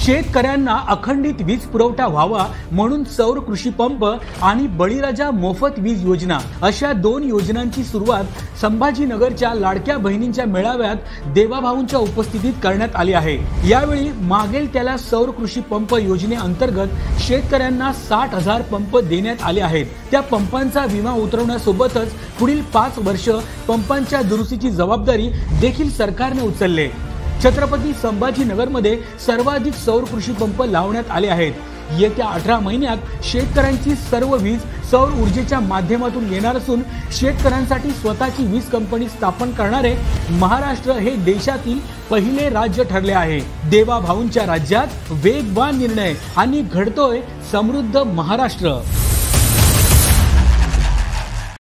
शेतकऱ्यांना अखंडित वीज पुरवठा व्हावा म्हणून सौर कृषी पंप आणि बळीराजा मोफत वीज योजना अशा दोन योजनांची सुरुवात संभाजीनगरच्या लाडक्या बहिणींच्या मेळाव्यात देवाभाऊंच्या उपस्थितीत करण्यात आली आहे। यावेळी मागेल त्याला सौर कृषी पंप योजनेअंतर्गत शेतकऱ्यांना 60,000 पंप देण्यात आले आहेत। त्या पंपांचा विमा उतरवण्यासोबतच पुढील 5 वर्ष पंपांच्या दुरुस्तीची जबाबदारी देखील सरकारने उचलली। छत्रपती संभाजीनगरमध्ये सर्वाधिक सौर कृषी पंप लावण्यात आले आहेत। येत्या 18 महिन्यात शेतकऱ्यांची सर्व वीज सौर ऊर्जेच्या माध्यमातून येणार असून शेतकऱ्यांसाठी स्वतःची वीज कंपनी स्थापन करणारे महाराष्ट्र हे देशातील पहिले राज्य ठरले आहे। देवाभाऊंच्या राज्यात वेगवान निर्णय आणि घडतोय समृद्ध महाराष्ट्र।